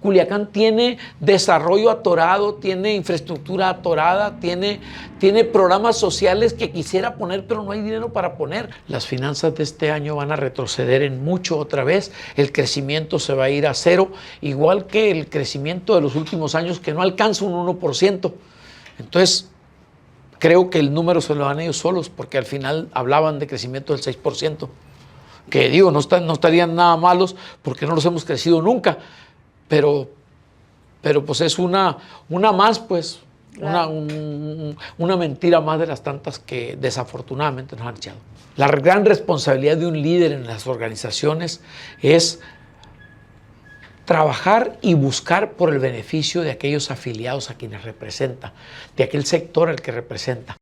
Culiacán tiene desarrollo atorado, tiene infraestructura atorada, tiene programas sociales que quisiera poner, pero no hay dinero para poner. Las finanzas de este año van a retroceder en mucho otra vez, el crecimiento se va a ir a cero, igual que el crecimiento de los últimos años, que no alcanza un 1%. Entonces, creo que el número se lo dan ellos solos, porque al final hablaban de crecimiento del 6%. Que digo, no estarían nada malos porque no los hemos crecido nunca, pero pues es una más, pues, claro. una mentira más de las tantas que desafortunadamente nos han echado. La gran responsabilidad de un líder en las organizaciones es trabajar y buscar por el beneficio de aquellos afiliados a quienes representa, de aquel sector al que representa.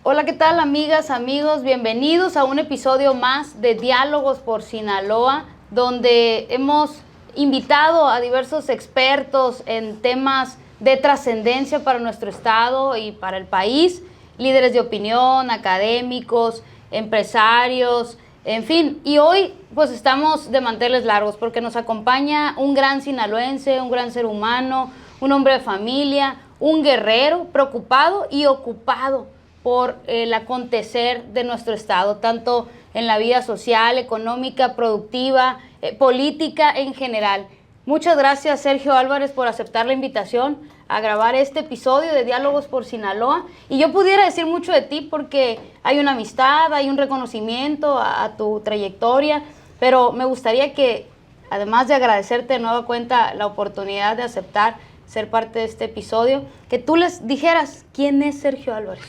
Hola, ¿qué tal, amigas, amigos? Bienvenidos a un episodio más de Diálogos por Sinaloa, donde hemos invitado a diversos expertos en temas de trascendencia para nuestro estado y para el país, líderes de opinión, académicos, empresarios, en fin. Y hoy pues estamos de manteles largos porque nos acompaña un gran sinaloense, un gran ser humano, un hombre de familia, un guerrero preocupado y ocupado por el acontecer de nuestro estado, tanto en la vida social, económica, productiva, política en general. Muchas gracias, Sergio Álvarez, por aceptar la invitación a grabar este episodio de Diálogos por Sinaloa. Y yo pudiera decir mucho de ti porque hay una amistad, hay un reconocimiento a tu trayectoria, pero me gustaría que, además de agradecerte de nueva cuenta la oportunidad de aceptar ser parte de este episodio, que tú les dijeras quién es Sergio Álvarez.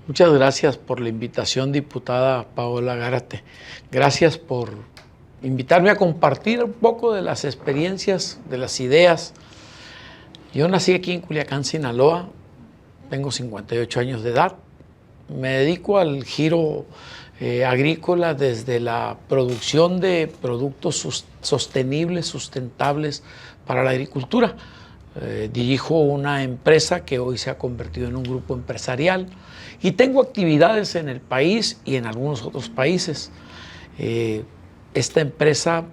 Muchas gracias por la invitación, diputada Paola Gárate. Gracias por invitarme a compartir un poco de las experiencias, de las ideas. Yo nací aquí en Culiacán, Sinaloa, tengo 58 años de edad. Me dedico al giro agrícola desde la producción de productos sostenibles, sustentables para la agricultura. Dirijo una empresa que hoy se ha convertido en un grupo empresarial y tengo actividades en el país y en algunos otros países. Esta empresa,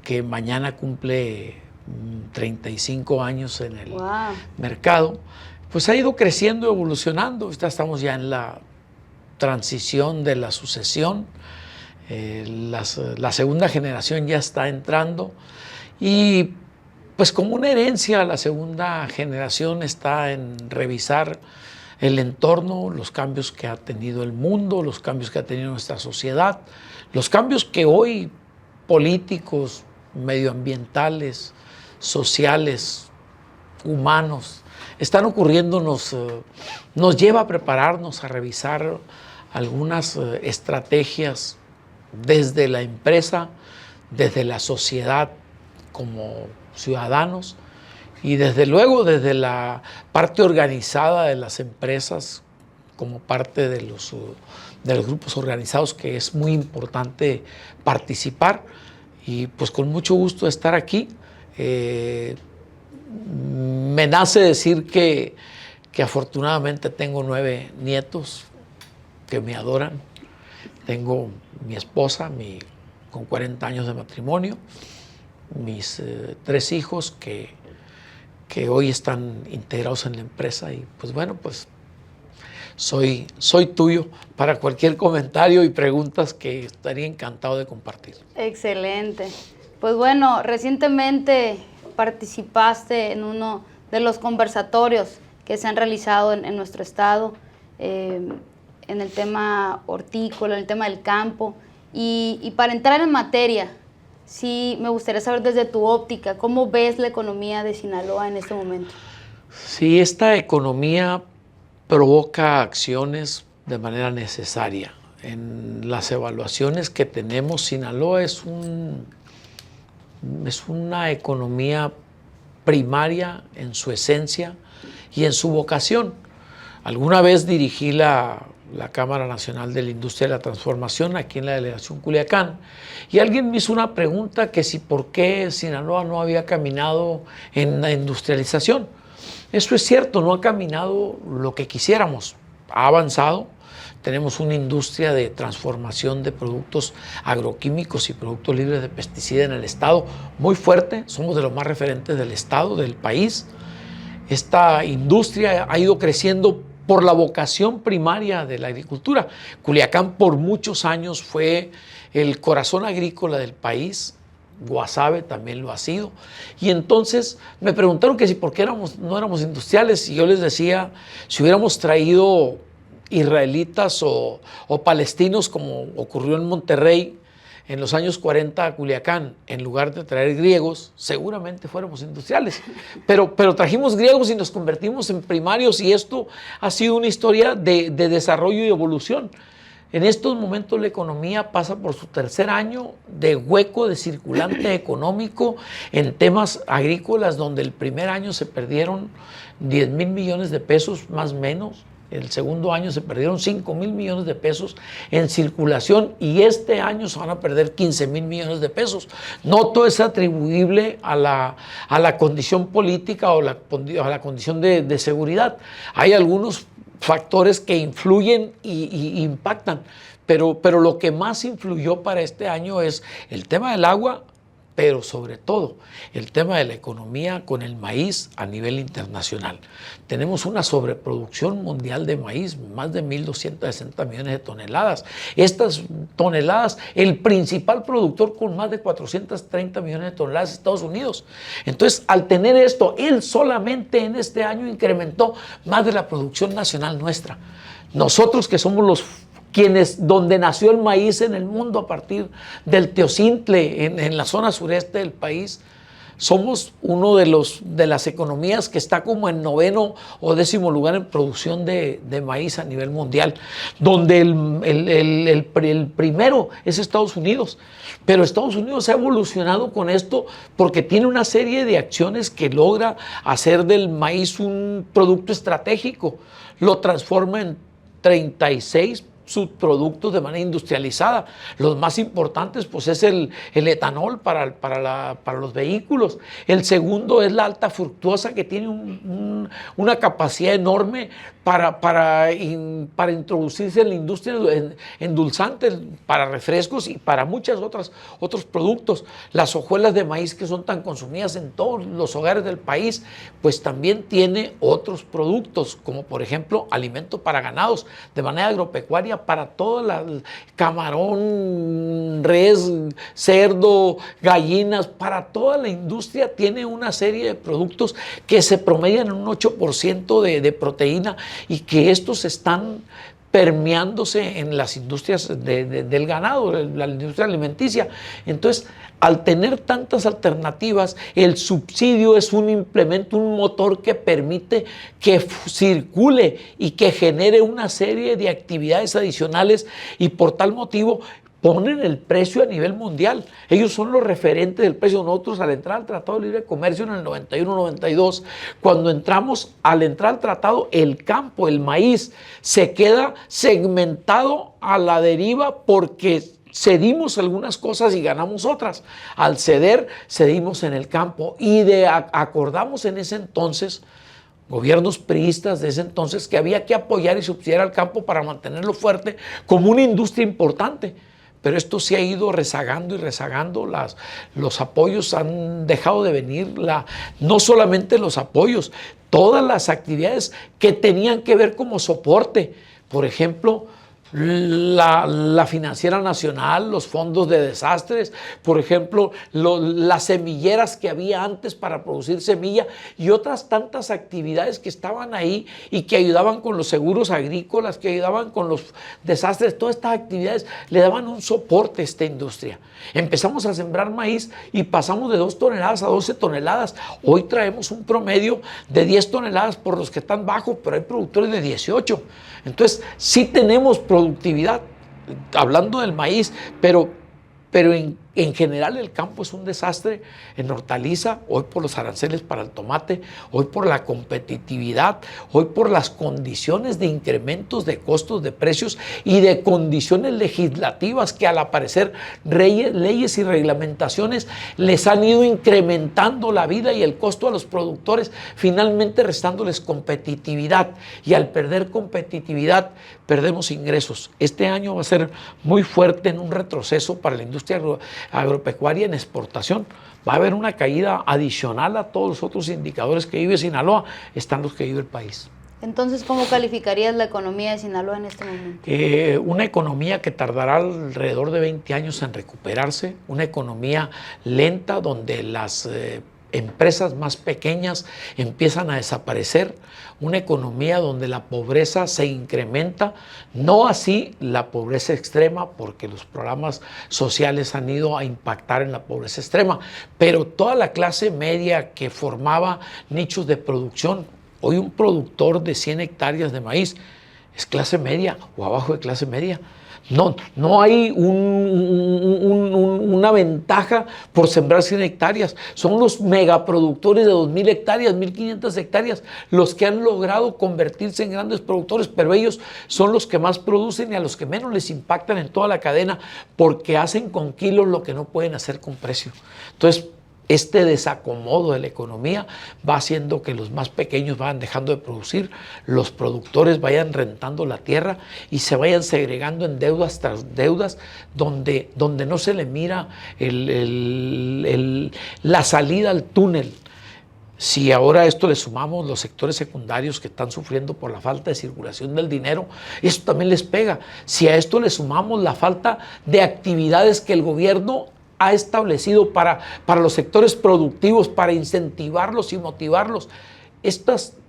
que mañana cumple 35 años en el mercado, pues ha ido creciendo, evolucionando. Estamos ya en la transición de la sucesión. La segunda generación ya está entrando y pues como una herencia, la segunda generación está en revisar el entorno, los cambios que ha tenido el mundo, los cambios que ha tenido nuestra sociedad, los cambios que hoy políticos, medioambientales, sociales, humanos, están ocurriendo, nos lleva a prepararnos, a revisar algunas estrategias desde la empresa, desde la sociedad como ciudadanos y desde luego desde la parte organizada de las empresas como parte de los grupos organizados, que es muy importante participar. Y pues con mucho gusto estar aquí. Me nace decir que afortunadamente tengo 9 nietos que me adoran. Tengo mi esposa con 40 años de matrimonio, mis 3 hijos que hoy están integrados en la empresa y pues bueno, pues soy tuyo para cualquier comentario y preguntas que estaría encantado de compartir. Excelente. Pues bueno, recientemente participaste en uno de los conversatorios que se han realizado en nuestro estado, en el tema hortícola, en el tema del campo. Y para entrar en materia, sí me gustaría saber desde tu óptica, ¿cómo ves la economía de Sinaloa en este momento? Sí, esta economía provoca acciones de manera necesaria. En las evaluaciones que tenemos, Sinaloa es una economía primaria en su esencia y en su vocación. Alguna vez dirigí la Cámara Nacional de la Industria de la Transformación aquí en la delegación Culiacán y alguien me hizo una pregunta que si por qué Sinaloa no había caminado en la industrialización. Eso es cierto, no ha caminado lo que quisiéramos, ha avanzado. tenemos una industria de transformación de productos agroquímicos y productos libres de pesticida en el estado muy fuerte. Somos de los más referentes del estado, del país. Esta industria ha ido creciendo por la vocación primaria de la agricultura. Culiacán por muchos años fue el corazón agrícola del país. Guasave también lo ha sido. Y entonces me preguntaron que si por qué no éramos industriales, y yo les decía, si hubiéramos traído israelitas o palestinos, como ocurrió en Monterrey en los años 40 a Culiacán, en lugar de traer griegos, seguramente fuéramos industriales. Pero trajimos griegos y nos convertimos en primarios, y esto ha sido una historia de desarrollo y evolución. En estos momentos la economía pasa por su tercer año de hueco, de circulante económico en temas agrícolas, donde el primer año se perdieron 10,000 millones de pesos, más o menos. El segundo año se perdieron 5,000 millones de pesos en circulación, y este año se van a perder 15,000 millones de pesos. No todo es atribuible a la condición política o a la condición de seguridad. Hay algunos factores que influyen y impactan, pero lo que más influyó para este año es el tema del agua, pero sobre todo el tema de la economía con el maíz a nivel internacional. Tenemos una sobreproducción mundial de maíz, más de 1,260 millones de toneladas. Estas toneladas, el principal productor con más de 430 millones de toneladas es Estados Unidos. Entonces, al tener esto, él solamente en este año incrementó más de la producción nacional nuestra. Nosotros, que somos donde nació el maíz en el mundo a partir del Teocintle, en la zona sureste del país, somos uno de las economías que está como en 9º o 10º lugar en producción de maíz a nivel mundial, donde el primero es Estados Unidos. Pero Estados Unidos se ha evolucionado con esto porque tiene una serie de acciones que logra hacer del maíz un producto estratégico. Lo transforma en 36 subproductos de manera industrializada. Los más importantes pues es el etanol para los vehículos. El segundo es la alta fructuosa, que tiene una capacidad enorme para introducirse en la industria endulzantes, para refrescos y para muchos otros productos. Las hojuelas de maíz, que son tan consumidas en todos los hogares del país, pues también tiene otros productos, como por ejemplo alimento para ganados de manera agropecuaria, para todo el camarón, res, cerdo, gallinas. Para toda la industria tiene una serie de productos que se promedian en un 8% de proteína, y que estos están permeándose en las industrias del ganado, la industria alimenticia. Entonces, al tener tantas alternativas, el subsidio es un implemento, un motor que permite que circule y que genere una serie de actividades adicionales, y por tal motivo ponen el precio a nivel mundial. Ellos son los referentes del precio. Nosotros, al entrar al Tratado de Libre Comercio en el 91-92, cuando al entrar al tratado, el campo, el maíz, se queda segmentado a la deriva, porque cedimos algunas cosas y ganamos otras. Al ceder, cedimos en el campo, y acordamos en ese entonces, gobiernos priistas de ese entonces, que había que apoyar y subsidiar al campo para mantenerlo fuerte como una industria importante. Pero esto se ha ido rezagando y rezagando. Los apoyos han dejado de venir, no solamente los apoyos, todas las actividades que tenían que ver como soporte. Por ejemplo, la Financiera Nacional, los fondos de desastres, por ejemplo, las semilleras que había antes para producir semilla, y otras tantas actividades que estaban ahí y que ayudaban con los seguros agrícolas, que ayudaban con los desastres. Todas estas actividades le daban un soporte a esta industria. Empezamos a sembrar maíz y pasamos de 2 toneladas a 12 toneladas. Hoy traemos un promedio de 10 toneladas por los que están bajos, pero hay productores de 18. Entonces, sí tenemos productividad, hablando del maíz, pero En general el campo es un desastre en hortaliza, hoy por los aranceles para el tomate, hoy por la competitividad, hoy por las condiciones de incrementos de costos, de precios y de condiciones legislativas que al aparecer leyes y reglamentaciones les han ido incrementando la vida y el costo a los productores, finalmente restándoles competitividad. Y al perder competitividad, perdemos ingresos. Este año va a ser muy fuerte en un retroceso para la industria agropecuaria en exportación. Va a haber una caída adicional a todos los otros indicadores que vive Sinaloa, están los que vive el país. Entonces, ¿cómo calificarías la economía de Sinaloa en este momento? Una economía que tardará alrededor de 20 años en recuperarse, una economía lenta donde las empresas más pequeñas empiezan a desaparecer, una economía donde la pobreza se incrementa, no así la pobreza extrema, porque los programas sociales han ido a impactar en la pobreza extrema, pero toda la clase media que formaba nichos de producción, hoy un productor de 100 hectáreas de maíz es clase media o abajo de clase media. No hay una ventaja por sembrar 100 hectáreas. Son los megaproductores de 2.000 hectáreas, 1.500 hectáreas, los que han logrado convertirse en grandes productores, pero ellos son los que más producen y a los que menos les impactan en toda la cadena porque hacen con kilos lo que no pueden hacer con precio. Entonces, este desacomodo de la economía va haciendo que los más pequeños vayan dejando de producir, los productores vayan rentando la tierra y se vayan segregando en deudas tras deudas donde no se le mira la salida al túnel. Si ahora a esto le sumamos los sectores secundarios que están sufriendo por la falta de circulación del dinero, esto también les pega. Si a esto le sumamos la falta de actividades que el gobierno ha establecido para los sectores productivos, para incentivarlos y motivarlos.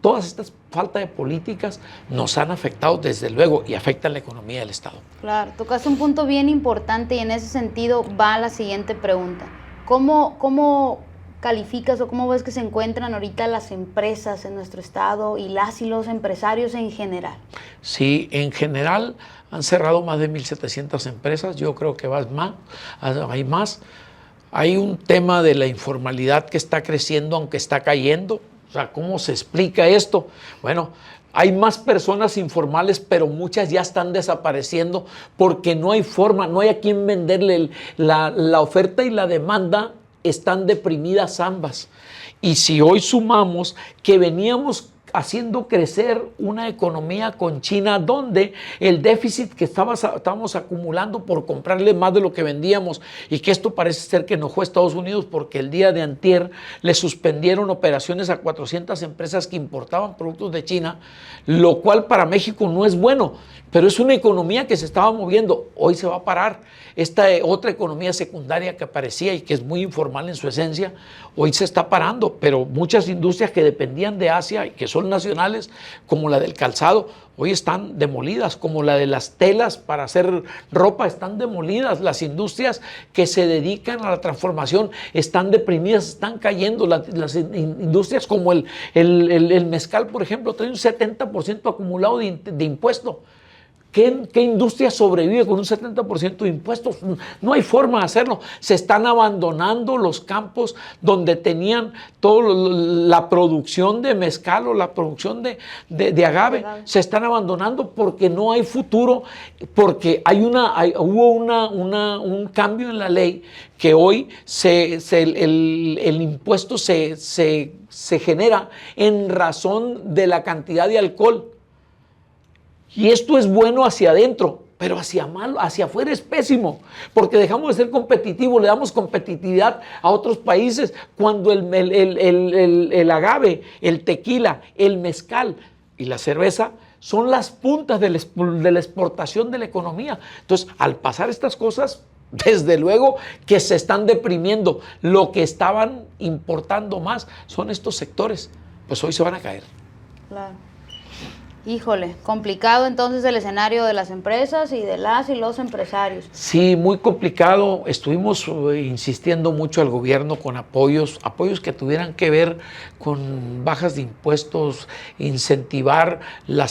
Todas estas falta de políticas nos han afectado desde luego y afectan la economía del Estado. Claro, tocaste un punto bien importante y en ese sentido va la siguiente pregunta. ¿Cómo calificas o cómo ves que se encuentran ahorita las empresas en nuestro Estado y los empresarios en general? Sí, en general han cerrado más de 1.700 empresas, yo creo que hay más. Hay un tema de la informalidad que está creciendo, aunque está cayendo. O sea, ¿cómo se explica esto? Bueno, hay más personas informales, pero muchas ya están desapareciendo porque no hay forma, no hay a quien venderle. La oferta y la demanda están deprimidas ambas. Y si hoy sumamos que veníamos haciendo crecer una economía con China donde el déficit que estábamos acumulando por comprarle más de lo que vendíamos y que esto parece ser que enojó a Estados Unidos porque el día de antier le suspendieron operaciones a 400 empresas que importaban productos de China, lo cual para México no es bueno, pero es una economía que se estaba moviendo, hoy se va a parar. Esta otra economía secundaria que aparecía y que es muy informal en su esencia, hoy se está parando, pero muchas industrias que dependían de Asia y que son nacionales, como la del calzado, hoy están demolidas, como la de las telas para hacer ropa, están demolidas. Las industrias que se dedican a la transformación están deprimidas, están cayendo. Las industrias como el mezcal, por ejemplo, trae un 70% acumulado de impuesto. ¿Qué industria sobrevive con un 70% de impuestos? No hay forma de hacerlo. Se están abandonando los campos donde tenían toda la producción de mezcal o la producción de agave. Se están abandonando porque no hay futuro, porque hubo un cambio en la ley que hoy el impuesto se genera en razón de la cantidad de alcohol. Y esto es bueno hacia adentro, pero hacia afuera es pésimo, porque dejamos de ser competitivos, le damos competitividad a otros países cuando el agave, el tequila, el mezcal y la cerveza son las puntas de la exportación de la economía. Entonces, al pasar estas cosas, desde luego que se están deprimiendo. Lo que estaban importando más son estos sectores, pues hoy se van a caer. Claro. Híjole, complicado entonces el escenario de las empresas y de las y los empresarios. Sí, muy complicado. Estuvimos insistiendo mucho al gobierno con apoyos que tuvieran que ver con bajas de impuestos, incentivar la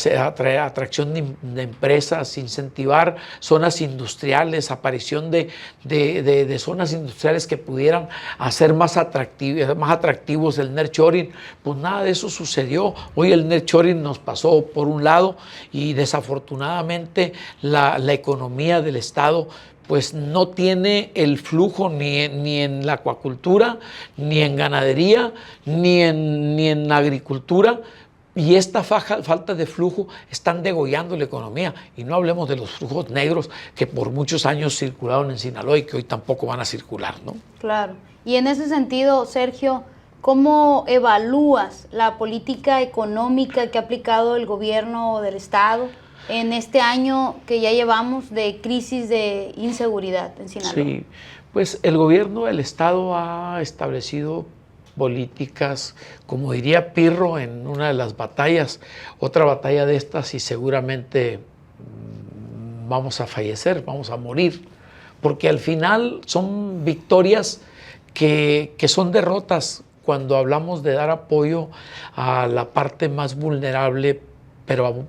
atracción de empresas, incentivar zonas industriales, aparición de zonas industriales que pudieran hacer más atractivos el nearshoring. Pues nada de eso sucedió. Hoy el nearshoring nos pasó por un lado y desafortunadamente la economía del Estado pues no tiene el flujo ni en la acuacultura, ni en ganadería, ni en agricultura, y esta falta de flujo están degollando la economía. Y no hablemos de los flujos negros que por muchos años circularon en Sinaloa y que hoy tampoco van a circular, ¿no? Claro. Y en ese sentido, Sergio, ¿cómo evalúas la política económica que ha aplicado el gobierno del Estado en este año que ya llevamos de crisis de inseguridad en Sinaloa? Sí, pues el gobierno del Estado ha establecido políticas, como diría Pirro en una de las batallas, otra batalla de estas y seguramente vamos a fallecer, vamos a morir, porque al final son victorias que son derrotas cuando hablamos de dar apoyo a la parte más vulnerable, pero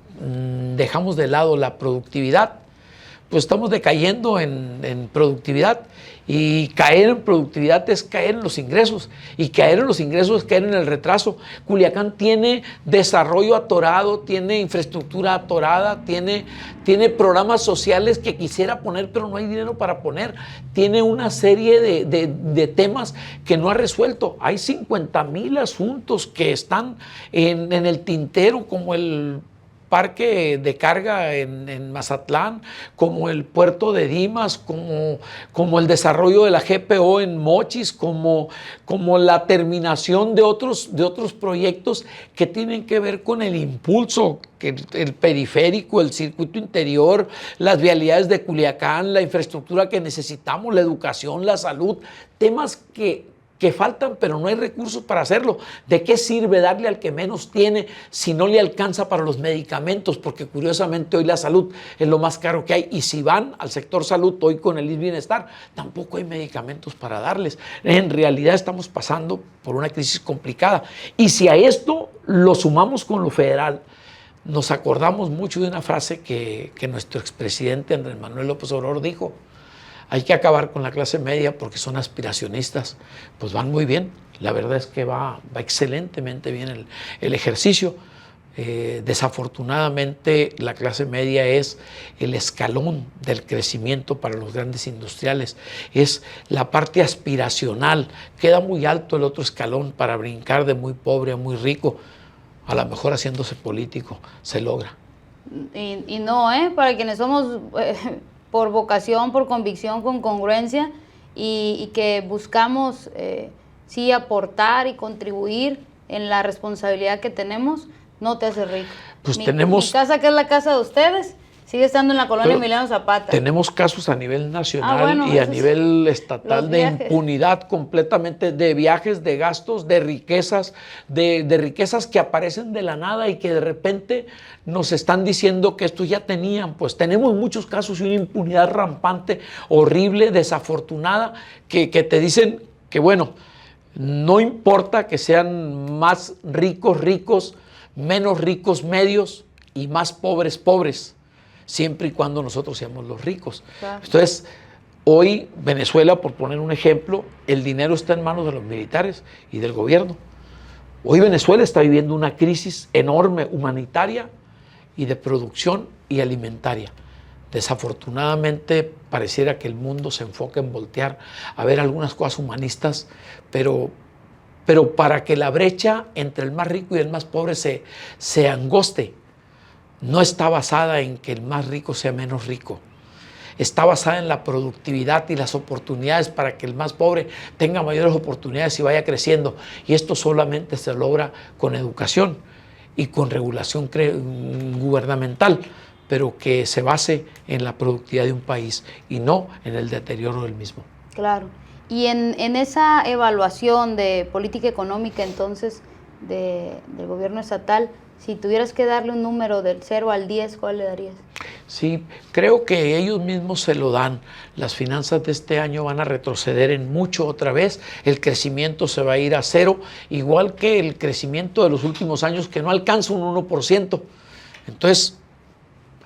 dejamos de lado la productividad. Pues estamos decayendo en productividad, y caer en productividad es caer en los ingresos, y caer en los ingresos es caer en el retraso. Culiacán tiene desarrollo atorado, tiene infraestructura atorada, tiene programas sociales que quisiera poner, pero no hay dinero para poner. Tiene una serie de temas que no ha resuelto. Hay 50,000 asuntos que están en el tintero, como el parque de carga en Mazatlán, como el puerto de Dimas, como el desarrollo de la GPO en Mochis, como la terminación de otros proyectos que tienen que ver con el impulso, que el periférico, el circuito interior, las vialidades de Culiacán, la infraestructura que necesitamos, la educación, la salud, temas que faltan, pero no hay recursos para hacerlo. ¿De qué sirve darle al que menos tiene si no le alcanza para los medicamentos? Porque curiosamente hoy la salud es lo más caro que hay, y si van al sector salud hoy con el Bienestar, tampoco hay medicamentos para darles. En realidad estamos pasando por una crisis complicada, y si a esto lo sumamos con lo federal, nos acordamos mucho de una frase que nuestro expresidente Andrés Manuel López Obrador dijo: hay que acabar con la clase media porque son aspiracionistas. Pues van muy bien, la verdad es que va excelentemente bien el ejercicio. Desafortunadamente la clase media es el escalón del crecimiento para los grandes industriales, es la parte aspiracional. Queda muy alto el otro escalón para brincar de muy pobre a muy rico. A lo mejor haciéndose político se logra. Y no, para quienes somos por vocación, por convicción, con congruencia, y que buscamos sí aportar y contribuir en la responsabilidad que tenemos, no te hace rico. Pues mi casa, que es la casa de ustedes, sigue estando en la colonia Emiliano Zapata. Tenemos casos a nivel nacional y a nivel estatal de impunidad completamente, de viajes, de gastos, de riquezas, de riquezas que aparecen de la nada y que de repente nos están diciendo que estos ya tenían. Pues tenemos muchos casos y una impunidad rampante, horrible, desafortunada, que te dicen que bueno, no importa que sean más ricos, menos ricos, medios, y más pobres, siempre y cuando nosotros seamos los ricos. Claro. Entonces, hoy Venezuela, por poner un ejemplo, el dinero está en manos de los militares y del gobierno. Hoy Venezuela está viviendo una crisis enorme humanitaria y de producción y alimentaria. Desafortunadamente pareciera que el mundo se enfoca en voltear a ver algunas cosas humanistas, pero para que la brecha entre el más rico y el más pobre se angoste, no está basada en que el más rico sea menos rico. Está basada en la productividad y las oportunidades para que el más pobre tenga mayores oportunidades y vaya creciendo. Y esto solamente se logra con educación y con regulación gubernamental, pero que se base en la productividad de un país y no en el deterioro del mismo. Claro. Y en esa evaluación de política económica entonces del gobierno estatal, Si tuvieras que darle un número del 0 al 10, ¿cuál le darías? Sí, creo que ellos mismos se lo dan. Las finanzas de este año van a retroceder en mucho otra vez. El crecimiento se va a ir a cero, igual que el crecimiento de los últimos años, que no alcanza un 1%. Entonces,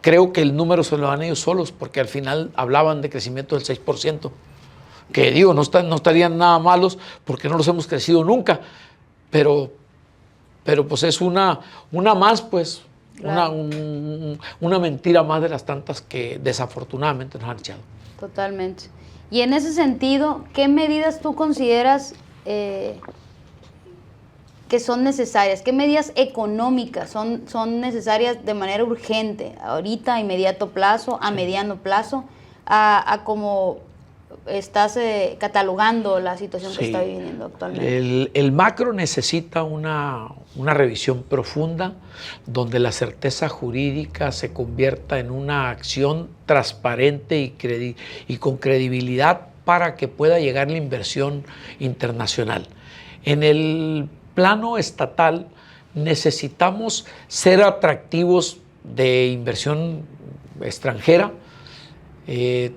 creo que el número se lo dan ellos solos, porque al final hablaban de crecimiento del 6%. Que digo, no estarían nada malos porque no los hemos crecido nunca, pero pues es una más, pues, claro. una mentira más de las tantas que desafortunadamente nos han echado. Totalmente. Y en ese sentido, ¿qué medidas tú consideras que son necesarias? ¿Qué medidas económicas son necesarias de manera urgente, ahorita, a inmediato plazo, a mediano plazo, a como estás catalogando la situación que está viviendo actualmente? El macro necesita una revisión profunda donde la certeza jurídica se convierta en una acción transparente y con credibilidad para que pueda llegar la inversión internacional. En el plano estatal necesitamos ser atractivos de inversión extranjera.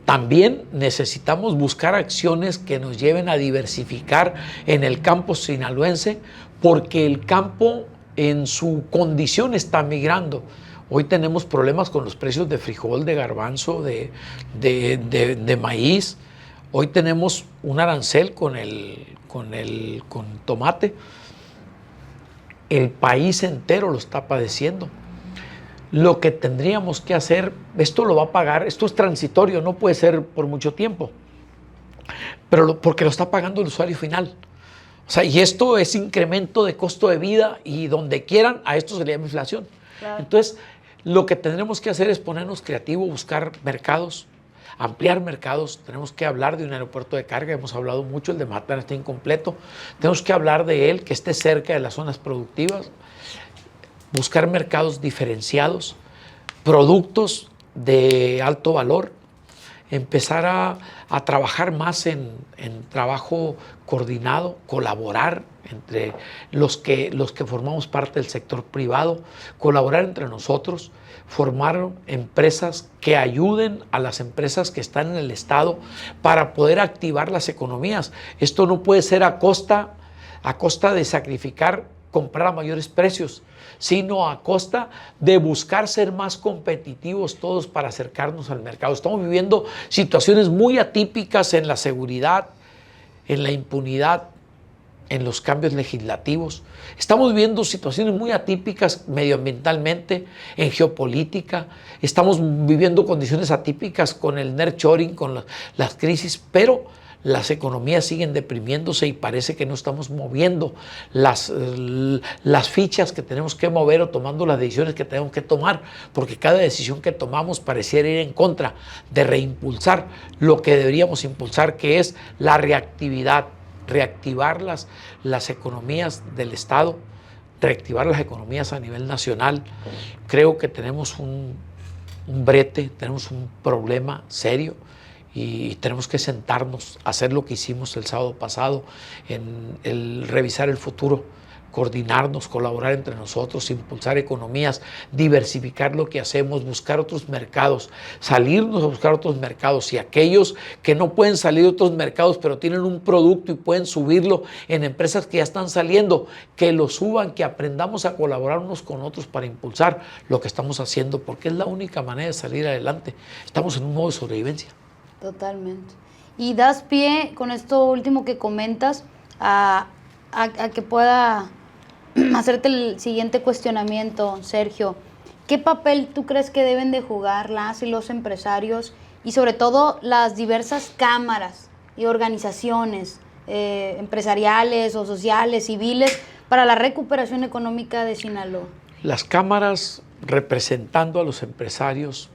También necesitamos buscar acciones que nos lleven a diversificar en el campo sinaloense, porque el campo en su condición está migrando. Hoy tenemos problemas con los precios de frijol, de garbanzo, de maíz. Hoy tenemos un arancel con tomate. El país entero lo está padeciendo. Lo que tendríamos que hacer, esto lo va a pagar, esto es transitorio, no puede ser por mucho tiempo, pero porque lo está pagando el usuario final. O sea, y esto es incremento de costo de vida y donde quieran, a esto se le llama inflación. Claro. Entonces, lo que tendremos que hacer es ponernos creativos, buscar mercados, ampliar mercados. Tenemos que hablar de un aeropuerto de carga, hemos hablado mucho, el de Matlán está incompleto. Tenemos que hablar de él, que esté cerca de las zonas productivas. Buscar mercados diferenciados, productos de alto valor, empezar a trabajar más en trabajo coordinado, colaborar entre los que formamos parte del sector privado, colaborar entre nosotros, formar empresas que ayuden a las empresas que están en el Estado para poder activar las economías. Esto no puede ser a costa de sacrificar comprar a mayores precios, sino a costa de buscar ser más competitivos todos para acercarnos al mercado. Estamos viviendo situaciones muy atípicas en la seguridad, en la impunidad, en los cambios legislativos. Estamos viviendo situaciones muy atípicas medioambientalmente, en geopolítica. Estamos viviendo condiciones atípicas con el nearshoring, con las crisis, pero las economías siguen deprimiéndose y parece que no estamos moviendo las fichas que tenemos que mover o tomando las decisiones que tenemos que tomar, porque cada decisión que tomamos pareciera ir en contra de reimpulsar lo que deberíamos impulsar, que es la reactividad, reactivar las economías del Estado, reactivar las economías a nivel nacional. Creo que tenemos un brete, tenemos un problema serio, y tenemos que sentarnos, hacer lo que hicimos el sábado pasado, en el revisar el futuro, coordinarnos, colaborar entre nosotros, impulsar economías, diversificar lo que hacemos, buscar otros mercados, salirnos a buscar otros mercados, y aquellos que no pueden salir de otros mercados pero tienen un producto y pueden subirlo en empresas que ya están saliendo, que lo suban, que aprendamos a colaborar unos con otros para impulsar lo que estamos haciendo, porque es la única manera de salir adelante. Estamos en un modo de sobrevivencia. Totalmente. Y das pie con esto último que comentas a que pueda hacerte el siguiente cuestionamiento, Sergio. ¿Qué papel tú crees que deben de jugar las y los empresarios y sobre todo las diversas cámaras y organizaciones empresariales o sociales, civiles, para la recuperación económica de Sinaloa? Las cámaras representando a los empresarios,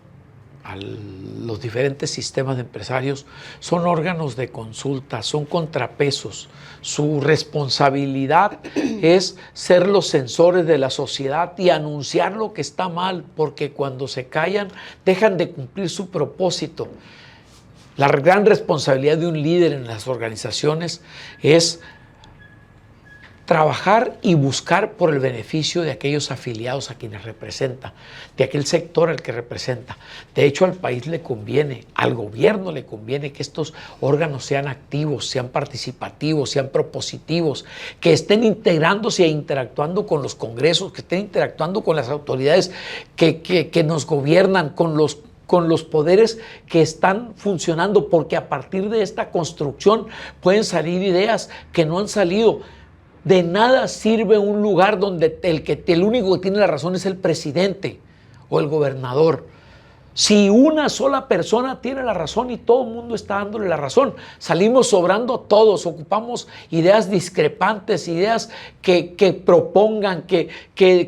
a los diferentes sistemas de empresarios, son órganos de consulta, son contrapesos. Su responsabilidad es ser los sensores de la sociedad y anunciar lo que está mal, porque cuando se callan dejan de cumplir su propósito. La gran responsabilidad de un líder en las organizaciones es trabajar y buscar por el beneficio de aquellos afiliados a quienes representa, de aquel sector al que representa. De hecho, al país le conviene, al gobierno le conviene que estos órganos sean activos, sean participativos, sean propositivos, que estén integrándose e interactuando con los congresos, que estén interactuando con las autoridades que nos gobiernan, con los poderes que están funcionando, porque a partir de esta construcción pueden salir ideas que no han salido. De nada sirve un lugar donde el único que tiene la razón es el presidente o el gobernador. Si una sola persona tiene la razón y todo el mundo está dándole la razón, salimos sobrando todos, ocupamos ideas discrepantes, ideas que propongan, que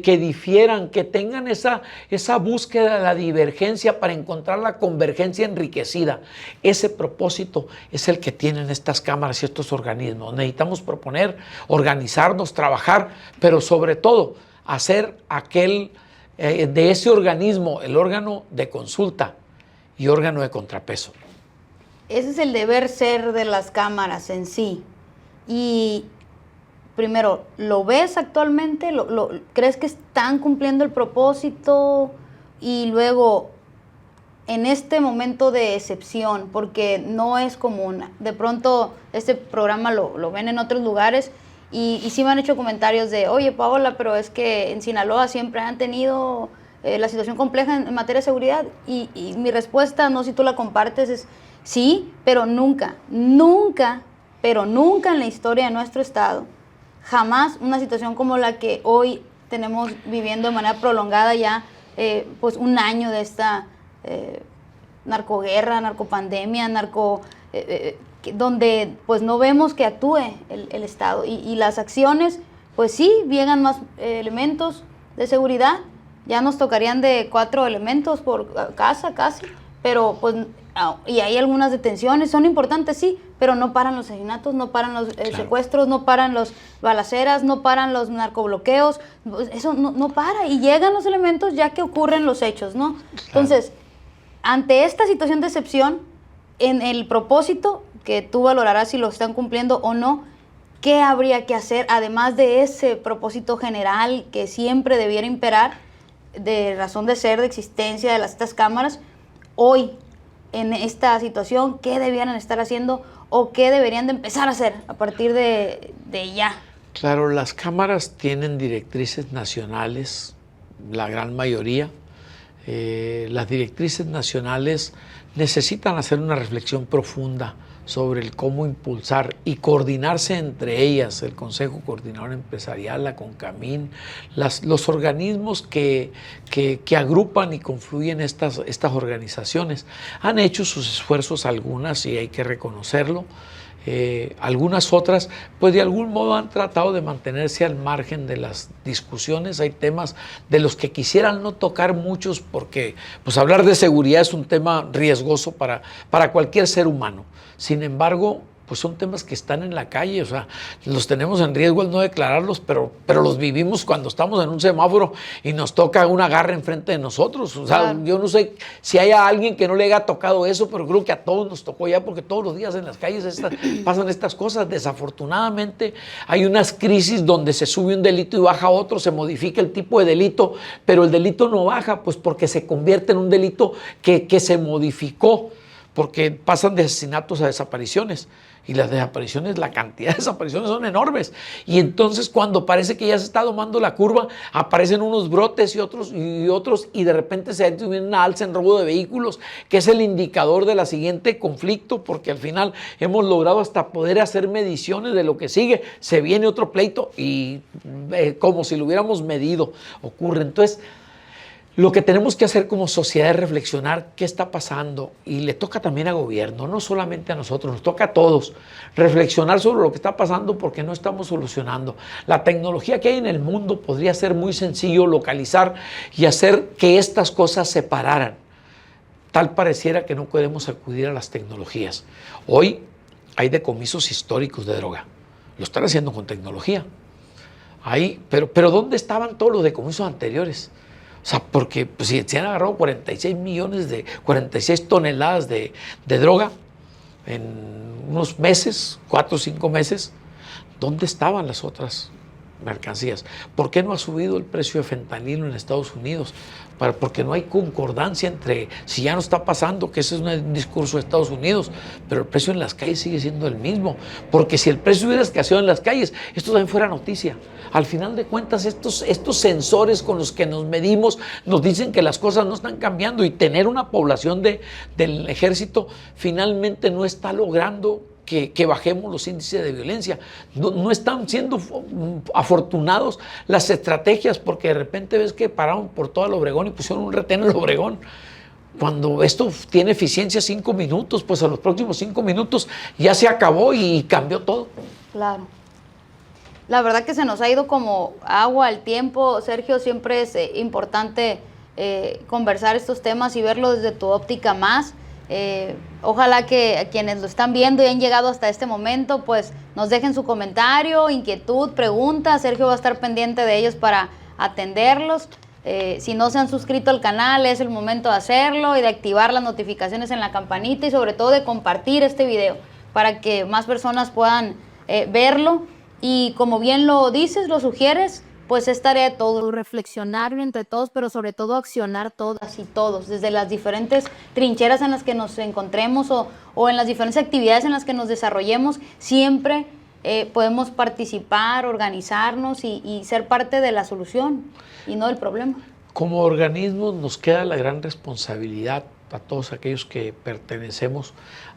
difieran, que tengan esa búsqueda de la divergencia para encontrar la convergencia enriquecida. Ese propósito es el que tienen estas cámaras y estos organismos. Necesitamos proponer, organizarnos, trabajar, pero sobre todo hacer de ese organismo, el órgano de consulta y órgano de contrapeso. Ese es el deber ser de las cámaras en sí. Y primero, ¿lo ves actualmente? ¿Crees que están cumpliendo el propósito? Y luego, en este momento de excepción, porque no es común, de pronto este programa lo ven en otros lugares. Y sí me han hecho comentarios de, oye, Paola, pero es que en Sinaloa siempre han tenido la situación compleja en materia de seguridad. Y mi respuesta, no sé si tú la compartes, es sí, pero nunca en la historia de nuestro estado, jamás una situación como la que hoy tenemos viviendo de manera prolongada ya, pues un año de esta narcoguerra, narcopandemia, donde pues no vemos que actúe el Estado y las acciones, pues sí, llegan más elementos de seguridad, ya nos tocarían de 4 elementos por casa casi, pero pues, y hay algunas detenciones, son importantes sí, pero no paran los asesinatos, no paran los secuestros, no paran las balaceras, no paran los narcobloqueos, eso no para, y llegan los elementos ya que ocurren los hechos, ¿no? Claro. Entonces, ante esta situación de excepción, en el propósito, que tú valorarás si lo están cumpliendo o no, ¿qué habría que hacer, además de ese propósito general que siempre debiera imperar, de razón de ser, de existencia de estas cámaras, hoy, en esta situación, qué debieran estar haciendo o qué deberían de empezar a hacer a partir de ya? Claro, las cámaras tienen directrices nacionales, la gran mayoría. Las directrices nacionales necesitan hacer una reflexión profunda sobre el cómo impulsar y coordinarse entre ellas, el Consejo Coordinador Empresarial, la CONCAMIN, los organismos que agrupan y confluyen estas organizaciones. Han hecho sus esfuerzos algunas y hay que reconocerlo. Algunas otras, pues de algún modo han tratado de mantenerse al margen de las discusiones. Hay temas de los que quisieran no tocar muchos porque pues hablar de seguridad es un tema riesgoso para cualquier ser humano. Sin embargo, pues son temas que están en la calle, o sea, los tenemos en riesgo al no declararlos, pero los vivimos cuando estamos en un semáforo y nos toca una garra enfrente de nosotros. O sea, yo no sé si hay alguien que no le haya tocado eso, pero creo que a todos nos tocó ya, porque todos los días en las calles pasan estas cosas. Desafortunadamente hay unas crisis donde se sube un delito y baja otro, se modifica el tipo de delito, pero el delito no baja, pues porque se convierte en un delito que se modificó, porque pasan de asesinatos a desapariciones. Y las desapariciones, la cantidad de desapariciones son enormes. Y entonces cuando parece que ya se está domando la curva, aparecen unos brotes y otros, y de repente se ha una alza en robo de vehículos, que es el indicador de la siguiente conflicto, porque al final hemos logrado hasta poder hacer mediciones de lo que sigue. Se viene otro pleito y como si lo hubiéramos medido, ocurre. Entonces, lo que tenemos que hacer como sociedad es reflexionar qué está pasando, y le toca también al gobierno, no solamente a nosotros, nos toca a todos reflexionar sobre lo que está pasando porque no estamos solucionando. La tecnología que hay en el mundo podría ser muy sencillo localizar y hacer que estas cosas se pararan. Tal pareciera que no podemos acudir a las tecnologías. Hoy hay decomisos históricos de droga, lo están haciendo con tecnología. Pero ¿dónde estaban todos los decomisos anteriores? O sea, porque pues, si se han agarrado 46 toneladas de droga en unos meses, 4 o 5 meses, ¿dónde estaban las otras mercancías. ¿Por qué no ha subido el precio de fentanilo en Estados Unidos? Porque no hay concordancia entre, si ya no está pasando, que ese es un discurso de Estados Unidos, pero el precio en las calles sigue siendo el mismo. Porque si el precio hubiera escaseado en las calles, esto también fuera noticia. Al final de cuentas, estos sensores con los que nos medimos nos dicen que las cosas no están cambiando, y tener una población del ejército finalmente no está logrando que bajemos los índices de violencia. No están siendo afortunados las estrategias, porque de repente ves que pararon por todo el Obregón y pusieron un retén en el Obregón. Cuando esto tiene eficiencia 5 minutos, pues a los próximos 5 minutos ya se acabó y cambió todo. Claro. La verdad que se nos ha ido como agua el tiempo, Sergio. Siempre es importante conversar estos temas y verlo desde tu óptica más. Ojalá que a quienes lo están viendo y han llegado hasta este momento, pues nos dejen su comentario, inquietud, pregunta. Sergio va a estar pendiente de ellos para atenderlos. Si no se han suscrito al canal, es el momento de hacerlo y de activar las notificaciones en la campanita, y sobre todo de compartir este video para que más personas puedan verlo. Y como bien lo dices, lo sugieres, pues es tarea de todos, reflexionar entre todos, pero sobre todo accionar todas y todos, desde las diferentes trincheras en las que nos encontremos o en las diferentes actividades en las que nos desarrollemos. Siempre podemos participar, organizarnos y ser parte de la solución y no del problema. Como organismos nos queda la gran responsabilidad a todos aquellos que pertenecemos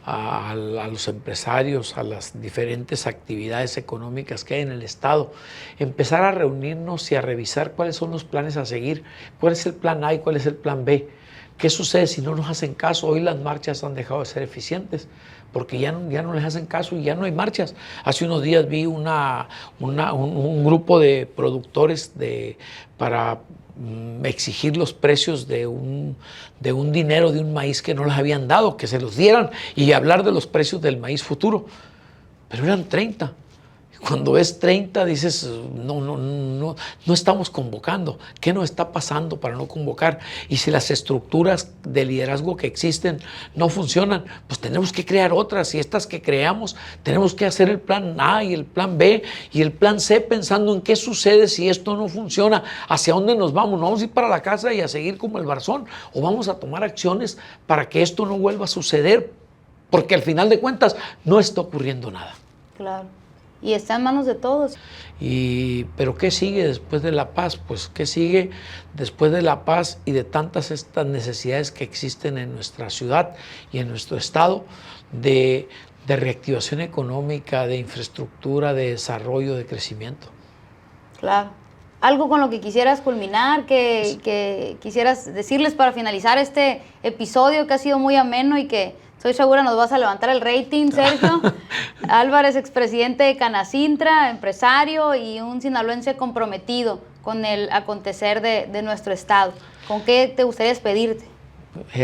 a los empresarios, a las diferentes actividades económicas que hay en el Estado, empezar a reunirnos y a revisar cuáles son los planes a seguir, cuál es el plan A y cuál es el plan B. ¿Qué sucede si no nos hacen caso? Hoy las marchas han dejado de ser eficientes porque ya no les hacen caso y ya no hay marchas. Hace unos días vi un grupo de productores para exigir los precios de un dinero de un maíz que no les habían dado, que se los dieran, y hablar de los precios del maíz futuro. Pero eran 30. Cuando ves 30 dices, no estamos convocando. ¿Qué nos está pasando para no convocar? Y si las estructuras de liderazgo que existen no funcionan, pues tenemos que crear otras. Y estas que creamos, tenemos que hacer el plan A y el plan B y el plan C, pensando en qué sucede si esto no funciona, hacia dónde nos vamos. ¿No vamos a ir para la casa y a seguir como el Barzón? ¿O vamos a tomar acciones para que esto no vuelva a suceder? Porque al final de cuentas no está ocurriendo nada. Claro. Y está en manos de todos. Pero ¿qué sigue después de la paz? Pues ¿qué sigue después de la paz y de tantas estas necesidades que existen en nuestra ciudad y en nuestro estado de reactivación económica, de infraestructura, de desarrollo, de crecimiento? Claro. ¿Algo con lo que quisieras culminar, que quisieras decirles para finalizar este episodio que ha sido muy ameno y que estoy segura nos vas a levantar el rating, Sergio? Álvarez, expresidente de Canacintra, empresario y un sinaloense comprometido con el acontecer de nuestro estado. ¿Con qué te gustaría despedirte?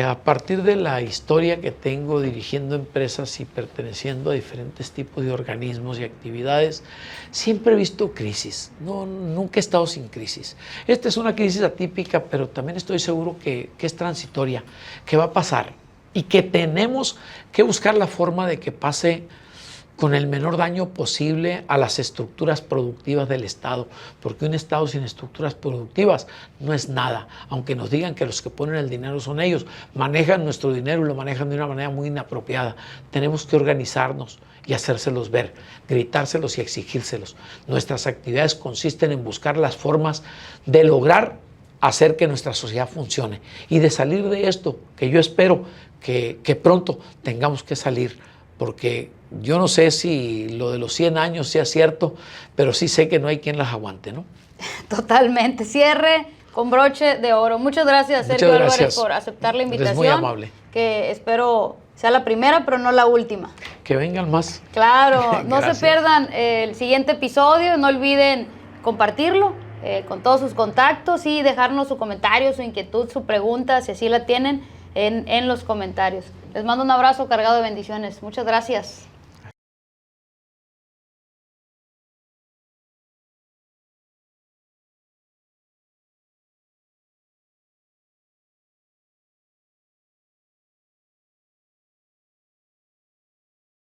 A partir de la historia que tengo dirigiendo empresas y perteneciendo a diferentes tipos de organismos y actividades, siempre he visto crisis. Nunca he estado sin crisis. Esta es una crisis atípica, pero también estoy seguro que es transitoria, que va a pasar y que tenemos que buscar la forma de que pase con el menor daño posible a las estructuras productivas del Estado, porque un Estado sin estructuras productivas no es nada. Aunque nos digan que los que ponen el dinero son ellos, manejan nuestro dinero y lo manejan de una manera muy inapropiada. Tenemos que organizarnos y hacérselos ver, gritárselos y exigírselos. Nuestras actividades consisten en buscar las formas de lograr hacer que nuestra sociedad funcione y de salir de esto, que yo espero que pronto tengamos que salir, porque yo no sé si lo de los 100 años sea cierto, pero sí sé que no hay quien las aguante, ¿no? Totalmente. Cierre con broche de oro. Muchas gracias, Sergio Álvarez, por aceptar la invitación. Eres muy amable. Que espero sea la primera, pero no la última. Que vengan más. Claro, no se pierdan el siguiente episodio, no olviden compartirlo con todos sus contactos y dejarnos su comentario, su inquietud, su pregunta, si así la tienen, en los comentarios. Les mando un abrazo cargado de bendiciones. Muchas gracias.